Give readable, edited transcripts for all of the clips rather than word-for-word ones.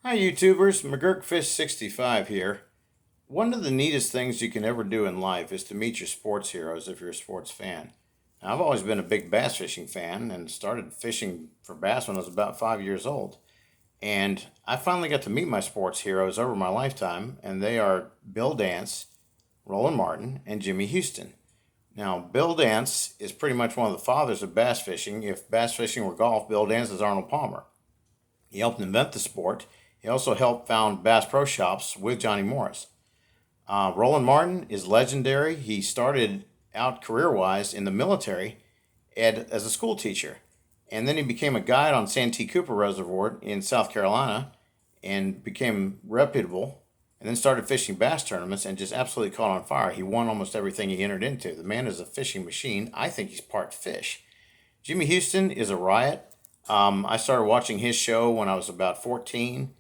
Hi YouTubers, McGurkFish65 here. One of the neatest things you can ever do in life is to meet your sports heroes if you're a sports fan. Now, I've always been a big bass fishing fan and started fishing for bass when I was about 5 years old. And I finally got to meet my sports heroes over my lifetime, and they are Bill Dance, Roland Martin, and Jimmy Houston. Now, Bill Dance is pretty much one of the fathers of bass fishing. If bass fishing were golf, Bill Dance is Arnold Palmer. He helped invent the sport. He also helped found Bass Pro Shops with Johnny Morris. Roland Martin is legendary. He started out career wise in the military as a school teacher. And then he became a guide on Santee Cooper Reservoir in South Carolina and became reputable. And then started fishing bass tournaments and just absolutely caught on fire. He won almost everything he entered into. The man is a fishing machine. I think he's part fish. Jimmy Houston is a riot. I started watching his show when I was about 14.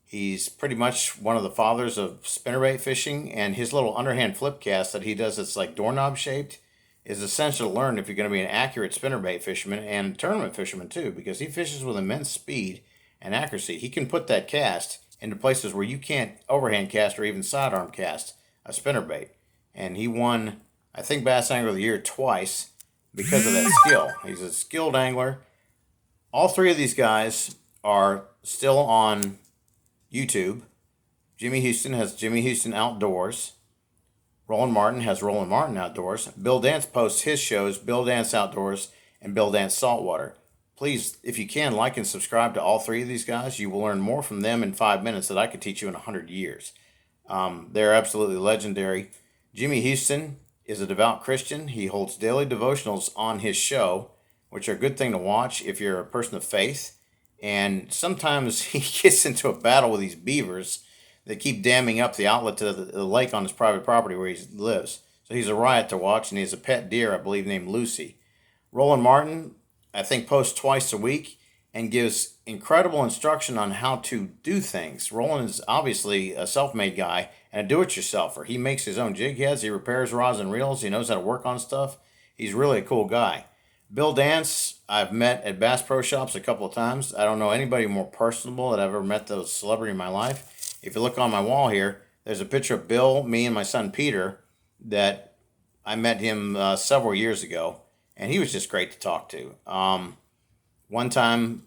He's pretty much one of the fathers of spinnerbait fishing, and his little underhand flip cast that he does that's like doorknob shaped is essential to learn if you're going to be an accurate spinnerbait fisherman and tournament fisherman too, because he fishes with immense speed and accuracy. He can put that cast into places where you can't overhand cast or even sidearm cast a spinnerbait. And he won, I think, Bass Angler of the Year twice because of that skill. He's a skilled angler. All three of these guys are still on YouTube. Jimmy Houston has Jimmy Houston Outdoors. Roland Martin has Roland Martin Outdoors. Bill Dance posts his shows, Bill Dance Outdoors and Bill Dance Saltwater. Please, if you can, like and subscribe to all three of these guys. You will learn more from them in 5 minutes that I could teach you in 100 years. They're absolutely legendary. Jimmy Houston is a devout Christian. He holds daily devotionals on his show, which are a good thing to watch if you're a person of faith. And sometimes he gets into a battle with these beavers that keep damming up the outlet to the lake on his private property where he lives. So he's a riot to watch, and he has a pet deer, I believe, named Lucy. Roland Martin, I think, posts twice a week and gives incredible instruction on how to do things. Roland is obviously a self-made guy and a do-it-yourselfer. He makes his own jig heads. He repairs rods and reels. He knows how to work on stuff. He's really a cool guy. Bill Dance, I've met at Bass Pro Shops a couple of times. I don't know anybody more personable that I've ever met those celebrity in my life. If you look on my wall here, there's a picture of Bill, me, and my son Peter that I met him several years ago, and he was just great to talk to. One time,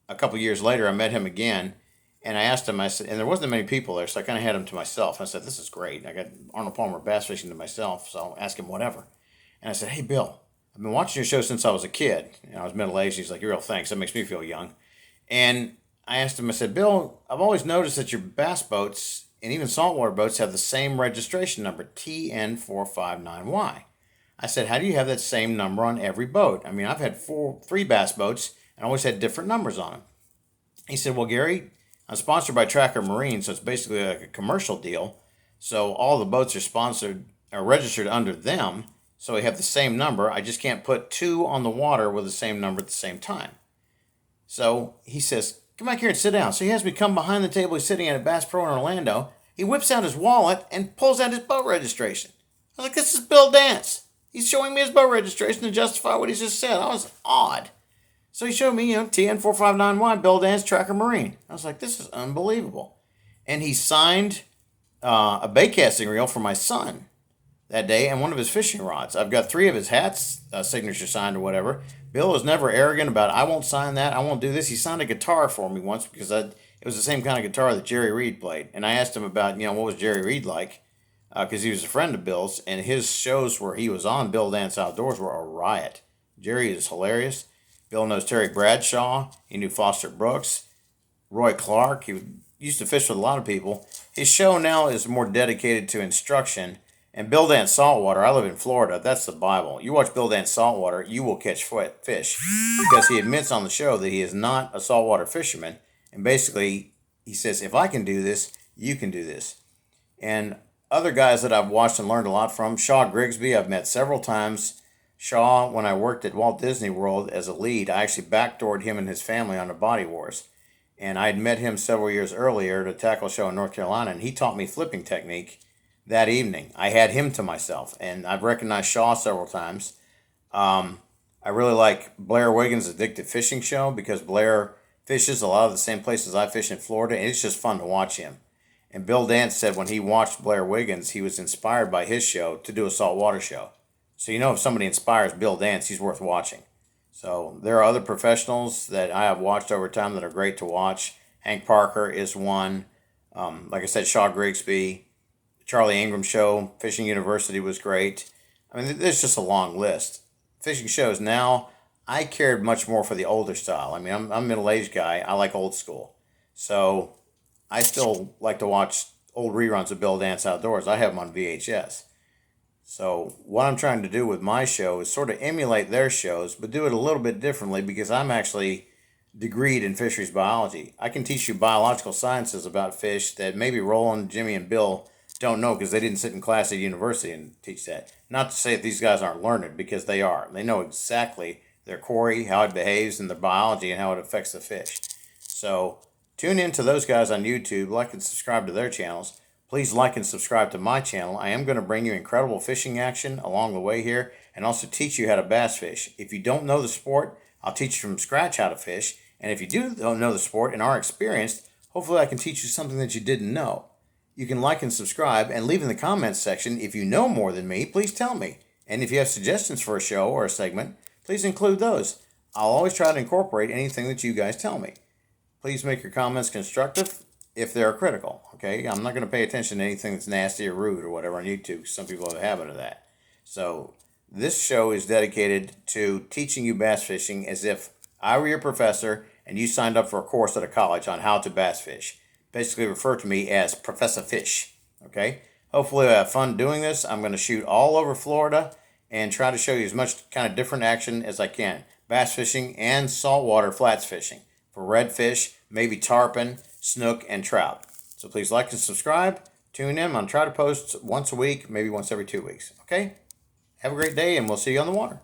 a couple of years later, I met him again, and I asked him, I said, and there wasn't many people there, so I kind of had him to myself. I said, this is great. I got Arnold Palmer bass fishing to myself, so I'll ask him whatever. And I said, hey, Bill, I've been watching your show since I was a kid. I was middle-aged. He's like, real thanks. That makes me feel young. And I asked him, I said, Bill, I've always noticed that your bass boats and even saltwater boats have the same registration number, TN459Y. I said, how do you have that same number on every boat? I mean, I've had three bass boats and always had different numbers on them. He said, well, Gary, I'm sponsored by Tracker Marine, so it's basically like a commercial deal. So all the boats are registered under them. So we have the same number. I just can't put two on the water with the same number at the same time. So he says, come back here and sit down. So he has me come behind the table he's sitting at Bass Pro in Orlando. He whips out his wallet and pulls out his boat registration. I was like, this is Bill Dance. He's showing me his boat registration to justify what he just said. I was awed. So he showed me, TN459Y, Bill Dance, Tracker Marine. I was like, this is unbelievable. And he signed a bait casting reel for my son that day and one of his fishing rods. I've got three of his hats, signature signed or whatever. Bill was never arrogant about, I won't sign that, I won't do this. He signed a guitar for me once because it was the same kind of guitar that Jerry Reed played. And I asked him about, what was Jerry Reed like? Because he was a friend of Bill's, and his shows where he was on Bill Dance Outdoors were a riot. Jerry is hilarious. Bill knows Terry Bradshaw. He knew Foster Brooks, Roy Clark. He used to fish with a lot of people. His show now is more dedicated to instruction. And Bill Dance Saltwater, I live in Florida, that's the Bible. You watch Bill Dance Saltwater, you will catch fish. Because he admits on the show that he is not a saltwater fisherman. And basically, he says, if I can do this, you can do this. And other guys that I've watched and learned a lot from, Shaw Grigsby, I've met several times. Shaw, when I worked at Walt Disney World as a lead, I actually backdoored him and his family on the Body Wars. And I had met him several years earlier at a tackle show in North Carolina, and he taught me flipping technique that evening. I had him to myself, and I've recognized Shaw several times. I really like Blair Wiggins' Addictive Fishing Show because Blair fishes a lot of the same places I fish in Florida, and it's just fun to watch him. And Bill Dance said when he watched Blair Wiggins, he was inspired by his show to do a saltwater show. So if somebody inspires Bill Dance, he's worth watching. So there are other professionals that I have watched over time that are great to watch. Hank Parker is one. Like I said, Shaw Grigsby, Charlie Ingram show, Fishing University was great. I mean, there's just a long list. Fishing shows now, I cared much more for the older style. I mean, I'm a middle-aged guy. I like old school. So I still like to watch old reruns of Bill Dance Outdoors. I have them on VHS. So what I'm trying to do with my show is sort of emulate their shows, but do it a little bit differently because I'm actually degreed in fisheries biology. I can teach you biological sciences about fish that maybe Roland, Jimmy, and Bill don't know because they didn't sit in class at university and teach that. Not to say that these guys aren't learned, because they are. They know exactly their quarry, how it behaves, and their biology, and how it affects the fish. So tune in to those guys on YouTube, like and subscribe to their channels. Please like and subscribe to my channel. I am going to bring you incredible fishing action along the way here and also teach you how to bass fish. If you don't know the sport, I'll teach you from scratch how to fish. And if you don't know the sport and are experienced, hopefully I can teach you something that you didn't know. You can like and subscribe and leave in the comments section if you know more than me, please tell me. And if you have suggestions for a show or a segment, please include those. I'll always try to incorporate anything that you guys tell me. Please make your comments constructive if they're critical, okay? I'm not going to pay attention to anything that's nasty or rude or whatever on YouTube. Some people have a habit of that. So this show is dedicated to teaching you bass fishing as if I were your professor and you signed up for a course at a college on how to bass fish. Basically refer to me as Professor Fish, okay? Hopefully I have fun doing this. I'm going to shoot all over Florida and try to show you as much kind of different action as I can. Bass fishing and saltwater flats fishing for redfish, maybe tarpon, snook, and trout. So please like and subscribe. Tune in. I'll try to post once a week, maybe once every 2 weeks. Okay? Have a great day, and we'll see you on the water.